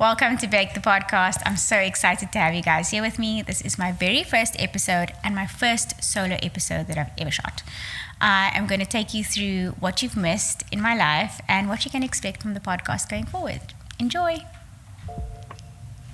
Welcome to Bake the Podcast. I'm so excited to have you guys here with me. This is my very first episode and my first solo episode that I've ever shot. I am going to take you through what you've missed in my life and what you can expect from the podcast going forward. Enjoy.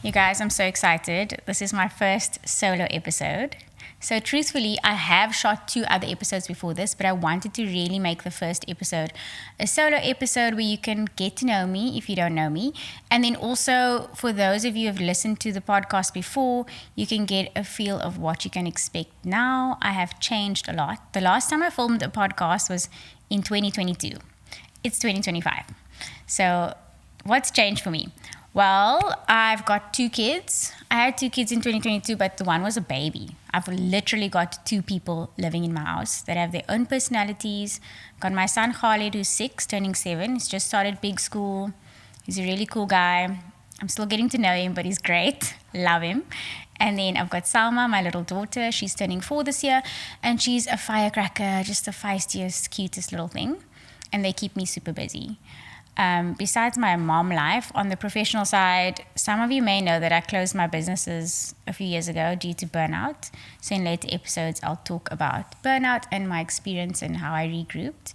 You guys, I'm so excited. This is my first solo episode. So truthfully, I have shot 2 other episodes before this, but I wanted to really make the first episode a solo episode where you can get to know me if you don't know me. And then also, for those of you who have listened to the podcast before, you can get a feel of what you can expect now. I have changed a lot. The last time I filmed a podcast was in 2022. It's 2025. So what's changed for me? Well, I've got 2 kids. I had 2 kids in 2022, but the one was a baby. I've literally got 2 people living in my house that have their own personalities. Got my son Khalid, who's 6, turning 7. He's just started big school. He's a really cool guy. I'm still getting to know him, but he's great. Love him. And then I've got Salma, my little daughter. She's turning 4 this year, and she's a firecracker, just the feistiest, cutest little thing. And they keep me super busy. Besides my mom life, on the professional side, some of you may know that I closed my businesses a few years ago due to burnout. So in later episodes, I'll talk about burnout and my experience and how I regrouped.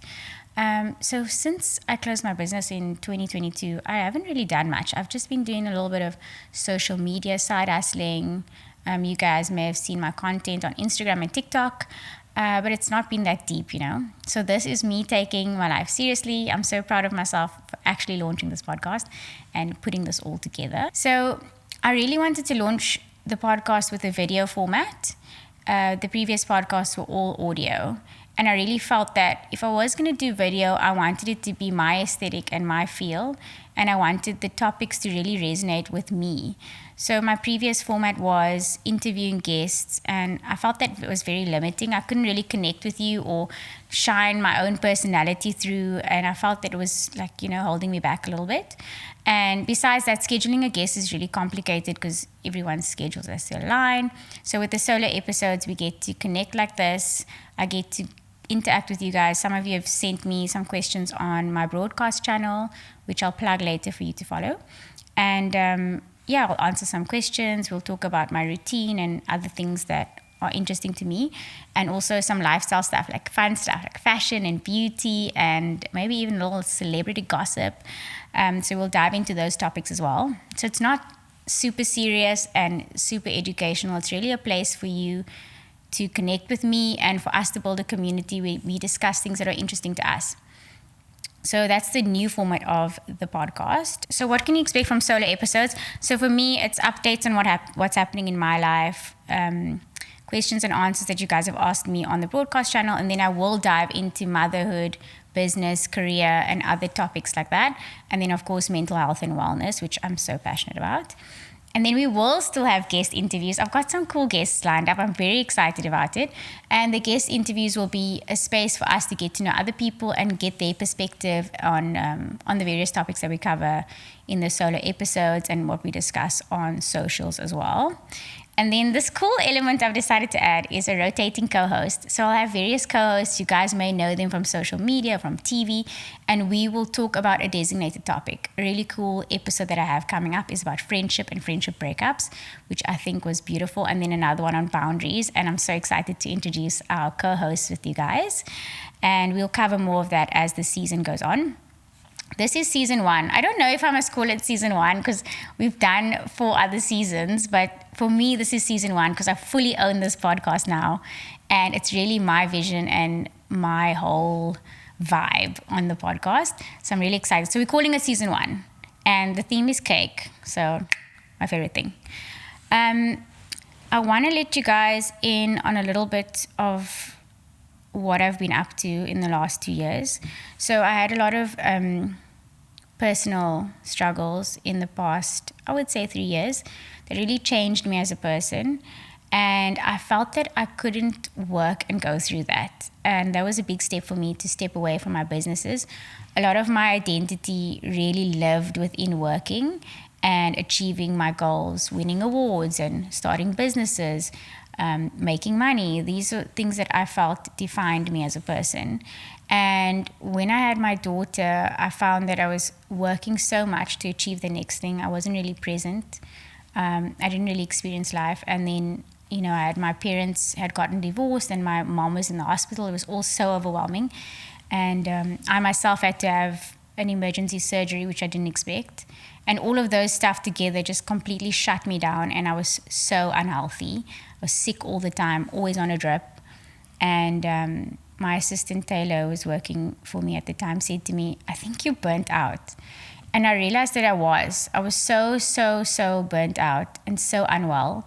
So since I closed my business in 2022, I haven't really done much. I've just been doing a little bit of social media side hustling. You guys may have seen my content on Instagram and TikTok. But it's not been that deep, you know. So this is me taking my life seriously. I'm so proud of myself for actually launching this podcast and putting this all together. So I really wanted to launch the podcast with a video format. The previous podcasts were all audio. And I really felt that if I was going to do video, I wanted it to be my aesthetic and my feel. And I wanted the topics to really resonate with me. So my previous format was interviewing guests, and I felt that it was very limiting. I couldn't really connect with you or shine my own personality through, and I felt that it was like, you know, holding me back a little bit. And besides that, scheduling a guest is really complicated because everyone's schedules are still aligned. So with the solo episodes, we get to connect like this. I get to interact with you guys. Some of you have sent me some questions on my broadcast channel, which I'll plug later for you to follow. And I'll answer some questions. We'll talk about my routine and other things that are interesting to me, and also some lifestyle stuff, like fun stuff, like fashion and beauty, and maybe even a little celebrity gossip. So we'll dive into those topics as well. So it's not super serious and super educational. It's really a place for you to connect with me and for us to build a community where we discuss things that are interesting to us. So that's the new format of the podcast. So what can you expect from solo episodes? So for me, it's updates on what's happening in my life, questions and answers that you guys have asked me on the broadcast channel, and then I will dive into motherhood, business, career, and other topics like that. And then, of course, mental health and wellness, which I'm so passionate about. And then we will still have guest interviews. I've got some cool guests lined up. I'm very excited about it. And the guest interviews will be a space for us to get to know other people and get their perspective on the various topics that we cover in the solo episodes and what we discuss on socials as well. And then this cool element I've decided to add is a rotating co-host. So I'll have various co-hosts. You guys may know them from social media, from TV, and we will talk about a designated topic. A really cool episode that I have coming up is about friendship and friendship breakups, which I think was beautiful. And then another one on boundaries. And I'm so excited to introduce our co-hosts with you guys. And we'll cover more of that as the season goes on. This is season 1. I don't know if I must call it season 1 because we've done 4 other seasons, but for me, this is season 1 because I fully own this podcast now, and it's really my vision and my whole vibe on the podcast. So I'm really excited. So we're calling it season 1, and the theme is cake. So my favorite thing. I want to let you guys in on a little bit of what I've been up to in the last 2 years. So I had a lot of personal struggles in the past, I would say 3 years, that really changed me as a person. And I felt that I couldn't work and go through that. And that was a big step for me to step away from my businesses. A lot of my identity really lived within working and achieving my goals, winning awards and starting businesses, making money. These are things that I felt defined me as a person. And when I had my daughter, I found that I was working so much to achieve the next thing. I wasn't really present. I didn't really experience life. And then, my parents had gotten divorced and my mom was in the hospital. It was all so overwhelming. And I myself had to have an emergency surgery, which I didn't expect. And all of those stuff together just completely shut me down. And I was so unhealthy. I was sick all the time, always on a drip. And my assistant Taylor, who was working for me at the time, said to me, "I think you're burnt out." And I realized that I was so burnt out and so unwell.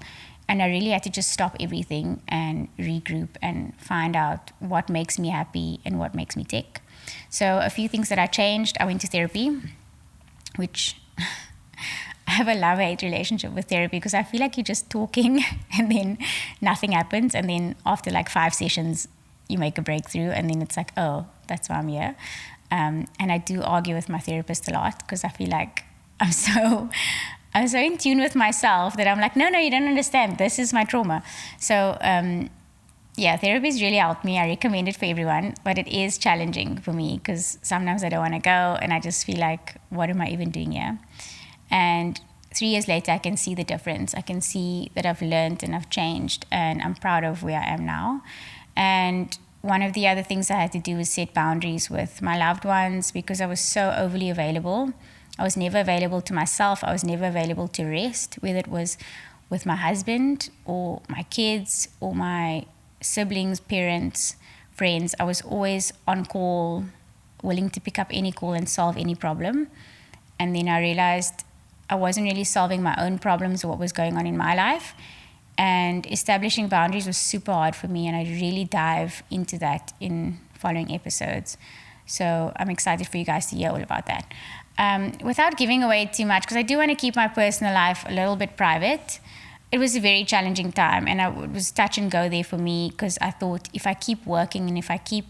And I really had to just stop everything and regroup and find out what makes me happy and what makes me tick. So a few things that I changed. I went to therapy, which I have a love-hate relationship with therapy because I feel like you're just talking and then nothing happens. And then after like 5 sessions, you make a breakthrough and then it's like, oh, that's why I'm here. And I do argue with my therapist a lot because I feel like I'm so in tune with myself that I'm like, no, you don't understand. This is my trauma. So therapy's really helped me. I recommend it for everyone, but it is challenging for me because sometimes I don't want to go and I just feel like, what am I even doing here? And 3 years later, I can see the difference. I can see that I've learned and I've changed and I'm proud of where I am now. And one of the other things I had to do was set boundaries with my loved ones because I was so overly available. I was never available to myself. I was never available to rest, whether it was with my husband or my kids or my siblings, parents, friends. I was always on call, willing to pick up any call and solve any problem. And then I realized I wasn't really solving my own problems or what was going on in my life. And establishing boundaries was super hard for me, and I really dive into that in following episodes. So I'm excited for you guys to hear all about that. Without giving away too much, because I do want to keep my personal life a little bit private, it was a very challenging time, and it was touch and go there for me because I thought if I keep working and if I keep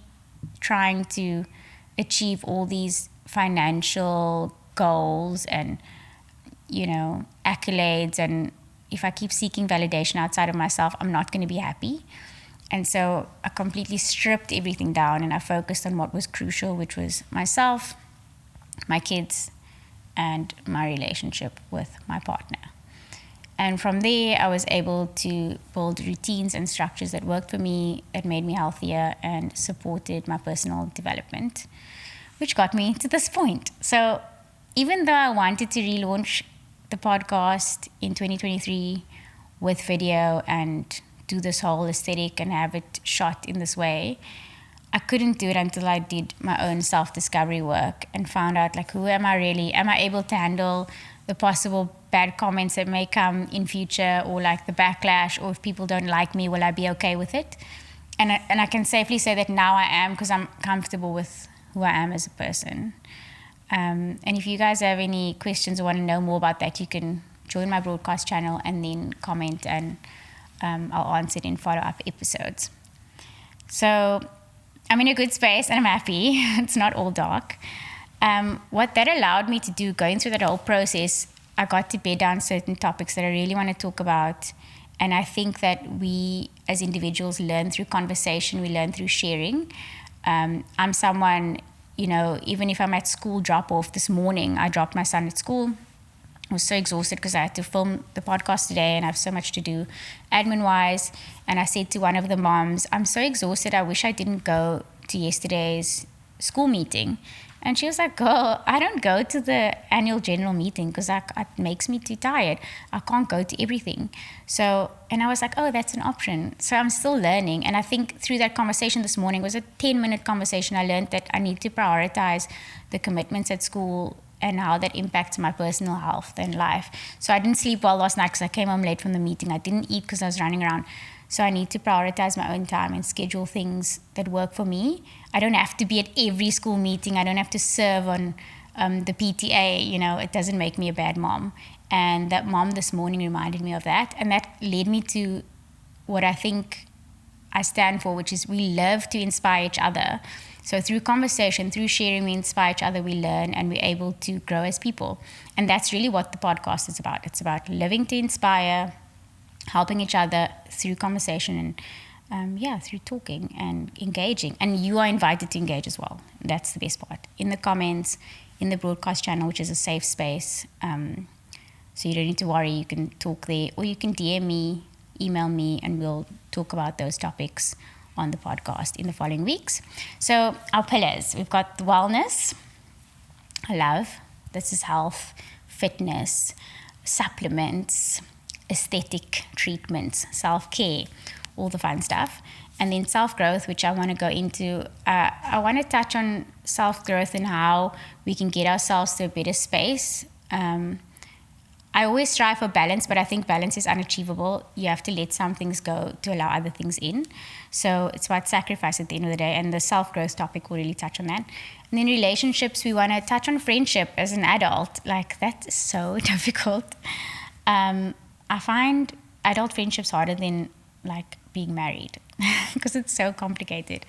trying to achieve all these financial goals and, accolades, and if I keep seeking validation outside of myself, I'm not going to be happy. And so I completely stripped everything down and I focused on what was crucial, which was myself, my kids, and my relationship with my partner. And from there, I was able to build routines and structures that worked for me, that made me healthier and supported my personal development, which got me to this point. So even though I wanted to relaunch the podcast in 2023 with video and do this whole aesthetic and have it shot in this way, I couldn't do it until I did my own self-discovery work and found out, like, who am I really? Am I able to handle the possible bad comments that may come in future, or like the backlash, or if people don't like me, will I be okay with it? And I can safely say that now I am, because I'm comfortable with who I am as a person. And if you guys have any questions or want to know more about that, you can join my broadcast channel and then comment, and I'll answer it in follow-up episodes. So I'm in a good space and I'm happy. It's not all dark. What that allowed me to do, going through that whole process, I got to bed down certain topics that I really want to talk about. And I think that we as individuals learn through conversation, we learn through sharing. I'm someone, even if I'm at school drop-off this morning, I dropped my son at school. I was so exhausted because I had to film the podcast today and I have so much to do admin-wise. And I said to one of the moms, I'm so exhausted, I wish I didn't go to yesterday's school meeting. And she was like, girl, I don't go to the annual general meeting because it makes me too tired. I can't go to everything. So, and I was like, oh, that's an option. So I'm still learning. And I think through that conversation this morning, it was a 10-minute conversation, I learned that I need to prioritize the commitments at school and how that impacts my personal health and life. So I didn't sleep well last night because I came home late from the meeting. I didn't eat because I was running around. So I need to prioritize my own time and schedule things that work for me. I don't have to be at every school meeting. I don't have to serve on the PTA. It doesn't make me a bad mom. And that mom this morning reminded me of that. And that led me to what I think I stand for, which is we love to inspire each other. So through conversation, through sharing, we inspire each other, we learn, and we're able to grow as people. And that's really what the podcast is about. It's about living to inspire, helping each other through conversation through talking and engaging. And you are invited to engage as well. That's the best part. In the comments, in the broadcast channel, which is a safe space. So you don't need to worry. You can talk there, or you can DM me, email me, and we'll talk about those topics on the podcast in the following weeks. So our pillars, we've got the wellness, love. This is health, fitness, supplements, aesthetic treatments, self-care, all the fun stuff. And then self-growth, which I want to go into. I want to touch on self-growth and how we can get ourselves to a better space. I always strive for balance, but I think balance is unachievable. You have to let some things go to allow other things in. So it's about sacrifice at the end of the day, and the self-growth topic will really touch on that. And then relationships, we want to touch on friendship as an adult. Like, that's so difficult. I find adult friendships harder than like being married because it's so complicated.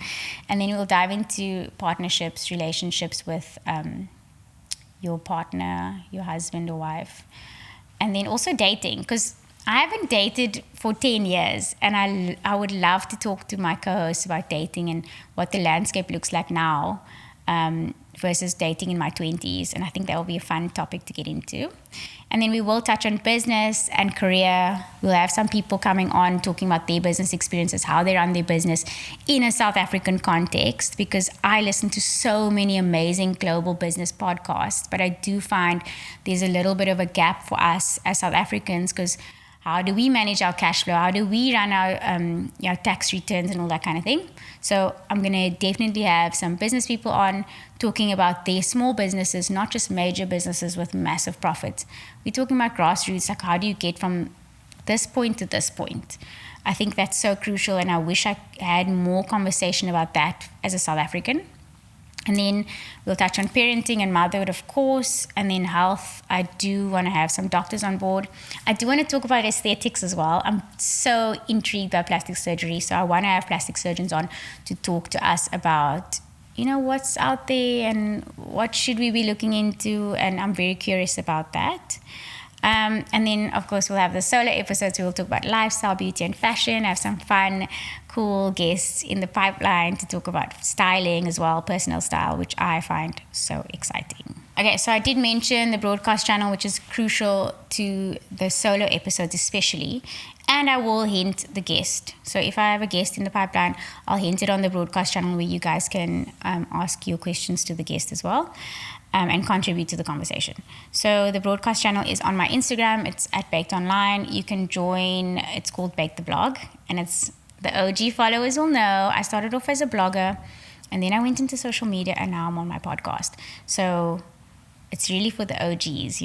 And then we'll dive into partnerships, relationships with your partner, your husband or wife. And then also dating, because I haven't dated for 10 years, and I would love to talk to my co-hosts about dating and what the landscape looks like now versus dating in my 20s. And I think that will be a fun topic to get into. And then we will touch on business and career. We'll have some people coming on talking about their business experiences, how they run their business in a South African context, because I listen to so many amazing global business podcasts, but I do find there's a little bit of a gap for us as South Africans, because how do we manage our cash flow? How do we run our tax returns and all that kind of thing? So I'm going to definitely have some business people on talking about their small businesses, not just major businesses with massive profits. We're talking about grassroots, like how do you get from this point to this point? I think that's so crucial, and I wish I had more conversation about that as a South African. And then we'll touch on parenting and motherhood, of course, and then health. I do want to have some doctors on board. I do want to talk about aesthetics as well. I'm so intrigued by plastic surgery, so I want to have plastic surgeons on to talk to us about, what's out there and what should we be looking into, and I'm very curious about that. And then, of course, we'll have the solo episodes. We'll talk about lifestyle, beauty, and fashion. I have some fun, cool guests in the pipeline to talk about styling as well, personal style, which I find so exciting. Okay, so I did mention the broadcast channel, which is crucial to the solo episodes especially. And I will hint the guest. So if I have a guest in the pipeline, I'll hint it on the broadcast channel where you guys can ask your questions to the guest as well. And contribute to the conversation. So the broadcast channel is on my Instagram. It's at Baked Online. You can join. It's called Bake the Blog, and it's the OG followers will know. I started off as a blogger, and then I went into social media, and now I'm on my podcast. So it's really for the OGs,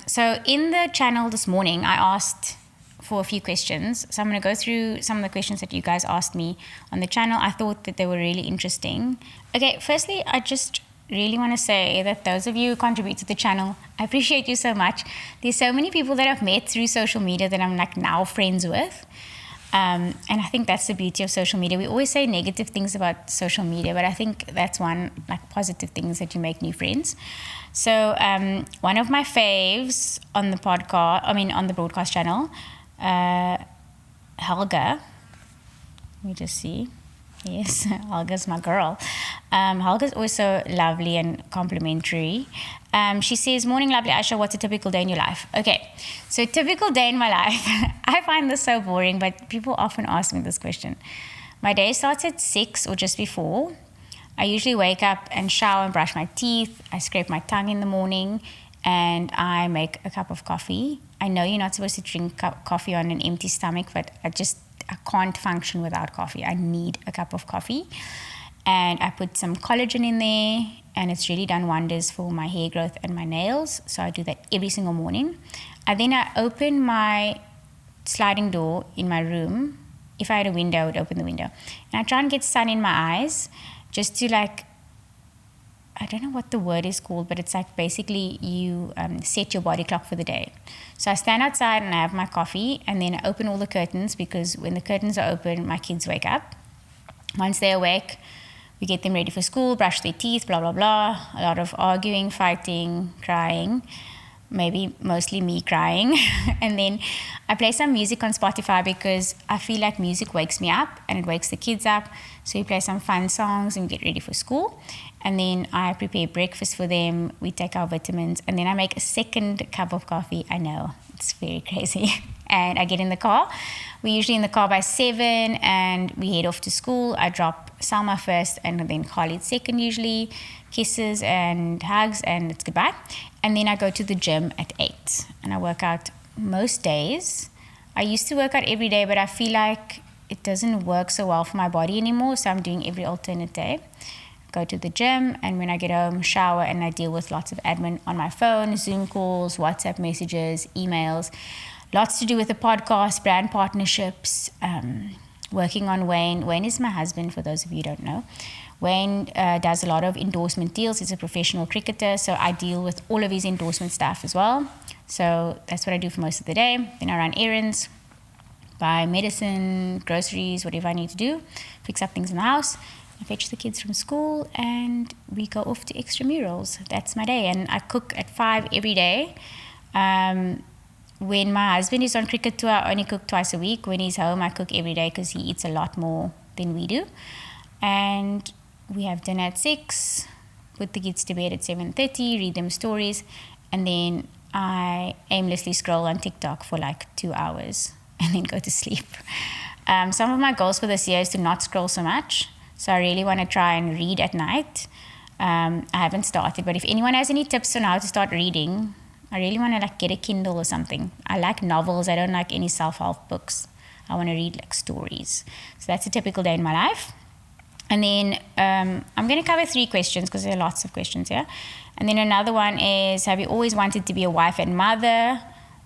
So in the channel this morning, I asked for a few questions. So I'm going to go through some of the questions that you guys asked me on the channel. I thought that they were really interesting. Okay, firstly, I just really want to say that those of you who contribute to the channel, I appreciate you so much. There's so many people that I've met through social media that I'm like now friends with. And I think that's the beauty of social media. We always say negative things about social media, but I think that's one like positive things that you make new friends. So one of my faves on the on the broadcast channel, Helga. Let me just see. Yes, Helga's my girl. Helga's also lovely and complimentary. She says, "Morning, lovely Aisha, what's a typical day in your life?" Okay, so typical day in my life. I find this so boring, but people often ask me this question. My day starts at 6 or just before. I usually wake up and shower and brush my teeth. I scrape my tongue in the morning, and I make a cup of coffee. I know you're not supposed to drink coffee on an empty stomach, but I can't function without coffee. I need a cup of coffee. And I put some collagen in there, and it's really done wonders for my hair growth and my nails. So I do that every single morning. Then I open my sliding door in my room. If I had a window, I would open the window. And I try and get sun in my eyes just to I don't know what the word is called, but it's like basically you set your body clock for the day. So I stand outside and I have my coffee, and then I open all the curtains, because when the curtains are open, my kids wake up. Once they're awake, we get them ready for school, brush their teeth, blah, blah, blah. A lot of arguing, fighting, crying. maybe mostly me crying. And then I play some music on Spotify because I feel like music wakes me up and it wakes the kids up. So we play some fun songs and we get ready for school. And then I prepare breakfast for them. We take our vitamins. And then I make a second cup of coffee. I know, it's very crazy. And I get in the car. We're usually in the car by 7 and we head off to school. I drop Salma first and then Khalid second usually. Kisses and hugs and it's goodbye. And then I go to the gym at 8 and I work out most days. I used to work out every day, but I feel like it doesn't work so well for my body anymore. So I'm doing every alternate day. Go to the gym, and when I get home, shower, and I deal with lots of admin on my phone, Zoom calls, WhatsApp messages, emails, lots to do with the podcast, brand partnerships, working on Wayne. Wayne is my husband, for those of you who don't know. Wayne does a lot of endorsement deals. He's a professional cricketer, so I deal with all of his endorsement stuff as well. So that's what I do for most of the day. Then I run errands, buy medicine, groceries, whatever I need to do, fix up things in the house. I fetch the kids from school and we go off to extramurals. That's my day. And I cook at 5 every day. When my husband is on cricket tour, I only cook twice a week. When he's home, I cook every day because he eats a lot more than we do. And we have dinner at 6, put the kids to bed at 7:30, read them stories, and then I aimlessly scroll on TikTok for like 2 hours and then go to sleep. Some of my goals for this year is to not scroll so much. So I really want to try and read at night. I haven't started, but if anyone has any tips on how to start reading, I really want to like get a Kindle or something. I like novels. I don't like any self-help books. I want to read like stories. So that's a typical day in my life. And then I'm going to cover 3 questions because there are lots of questions here. And then another one is, have you always wanted to be a wife and mother?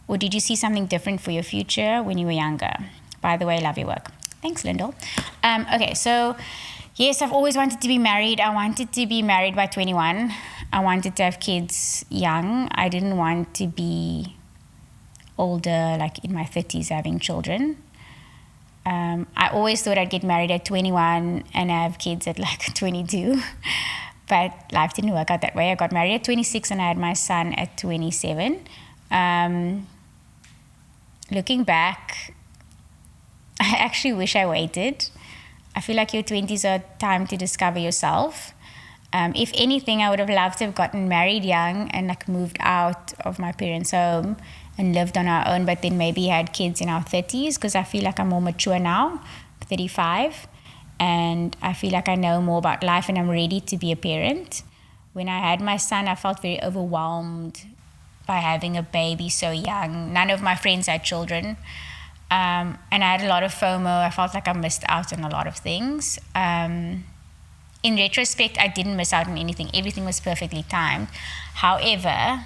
Or did you see something different for your future when you were younger? By the way, love your work. Thanks, Lyndall. Okay, so yes, I've always wanted to be married. I wanted to be married by 21. I wanted to have kids young. I didn't want to be older, like in my 30s, having children. I always thought I'd get married at 21 and have kids at like 22. But life didn't work out that way. I got married at 26 and I had my son at 27. Looking back, I actually wish I waited. I feel like your 20s are time to discover yourself. If anything, I would have loved to have gotten married young and like moved out of my parents' home and lived on our own, but then maybe had kids in our 30s because I feel like I'm more mature now, 35, and I feel like I know more about life and I'm ready to be a parent. When I had my son, I felt very overwhelmed by having a baby so young. None of my friends had children. And I had a lot of FOMO. I felt like I missed out on a lot of things. In retrospect, I didn't miss out on anything. Everything was perfectly timed. However,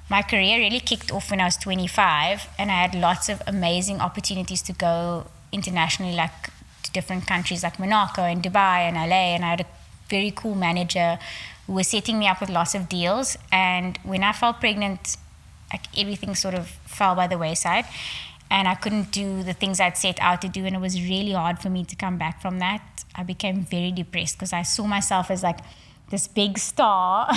my career really kicked off when I was 25, and I had lots of amazing opportunities to go internationally, like to different countries like Monaco and Dubai and LA, and I had a very cool manager who was setting me up with lots of deals. And when I fell pregnant, like everything sort of fell by the wayside. And I couldn't do the things I'd set out to do, and it was really hard for me to come back from that. I became very depressed because I saw myself as like this big star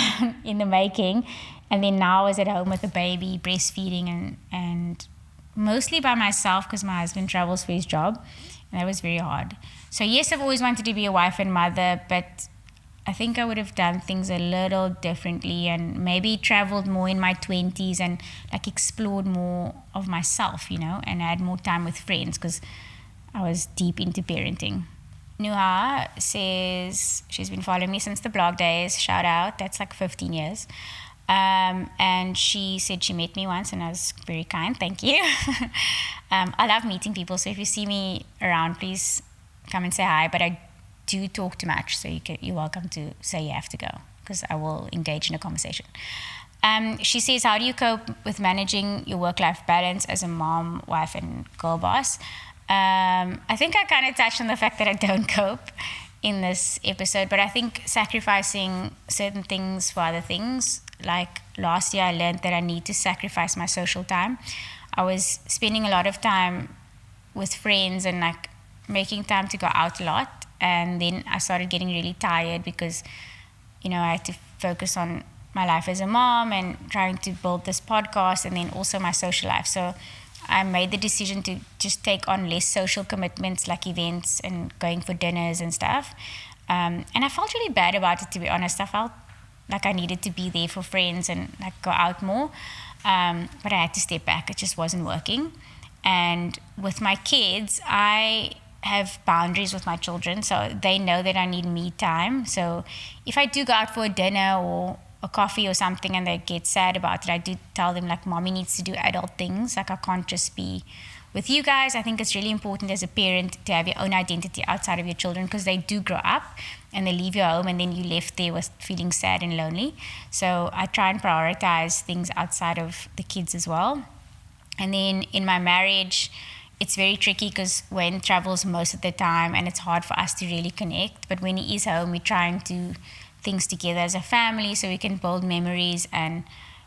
in the making, and then now I was at home with a baby, breastfeeding, and mostly by myself because my husband travels for his job, and that was very hard. So yes, I've always wanted to be a wife and mother, but I think I would have done things a little differently and maybe traveled more in my 20s and like explored more of myself, you know, and had more time with friends because I was deep into parenting. Nuha says she's been following me since the blog days. Shout out. That's like 15 years. And she said she met me once and I was very kind. Thank you. I love meeting people. So if you see me around, please come and say hi. But I do talk too much, so you're welcome to say you have to go because I will engage in a conversation. She says, how do you cope with managing your work-life balance as a mom, wife, and girl boss? I think I kind of touched on the fact that I don't cope in this episode, but I think sacrificing certain things for other things, like last year I learned that I need to sacrifice my social time. I was spending a lot of time with friends and like making time to go out a lot. And then I started getting really tired because, you know, I had to focus on my life as a mom and trying to build this podcast and then also my social life. So I made the decision to just take on less social commitments like events and going for dinners and stuff. And I felt really bad about it, to be honest. I felt like I needed to be there for friends and like go out more. But I had to step back. It just wasn't working. And with my kids, I have boundaries with my children, so they know that I need me time. So if I do go out for a dinner or a coffee or something and they get sad about it, I do tell them like mommy needs to do adult things. Like I can't just be with you guys. I think it's really important as a parent to have your own identity outside of your children, because they do grow up and they leave your home and then you're left there with feeling sad and lonely. So I try and prioritize things outside of the kids as well. And then in my marriage, it's very tricky because Wayne travels most of the time and it's hard for us to really connect. But when he is home, we try and do things together as a family so we can build memories and,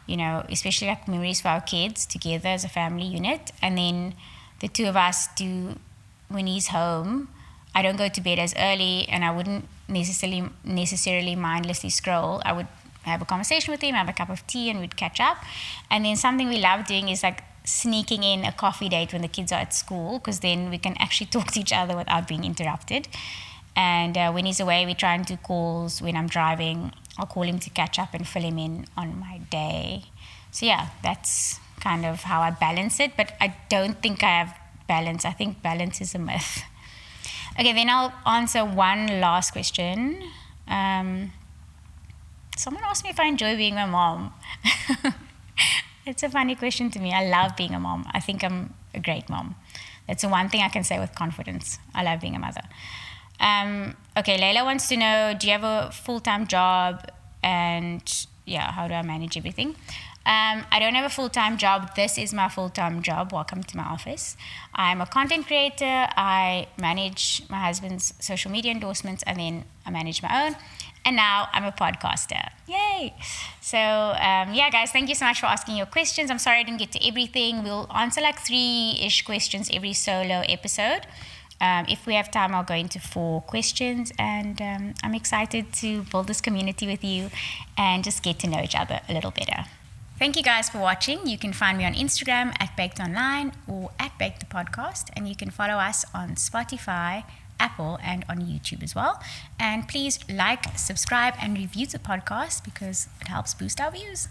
especially like memories for our kids together as a family unit. And then the two of us do, when he's home, I don't go to bed as early and I wouldn't necessarily mindlessly scroll. I would have a conversation with him, have a cup of tea, and we'd catch up. And then something we love doing is like sneaking in a coffee date when the kids are at school, because then we can actually talk to each other without being interrupted. And when he's away, we try and do calls. When I'm driving, I'll call him to catch up and fill him in on my day. So yeah, that's kind of how I balance it, but I don't think I have balance. I think balance is a myth. Okay, then I'll answer one last question. Someone asked me if I enjoy being a mom. It's a funny question to me. I love being a mom. I think I'm a great mom. That's the one thing I can say with confidence. I love being a mother. Okay, Layla wants to know, do you have a full-time job? And yeah, how do I manage everything? I don't have a full-time job. This is my full-time job. Welcome to my office. I'm a content creator. I manage my husband's social media endorsements, and then I manage my own. And now I'm a podcaster. Yay! So, yeah, guys, thank you so much for asking your questions. I'm sorry I didn't get to everything. We'll answer like 3-ish questions every solo episode. If we have time, I'll go into 4 questions. And I'm excited to build this community with you and just get to know each other a little better. Thank you guys for watching. You can find me on Instagram @BakedOnline or @BakedThePodcast. And you can follow us on Spotify, Apple, and on YouTube as well. And please like, subscribe, and review the podcast because it helps boost our views.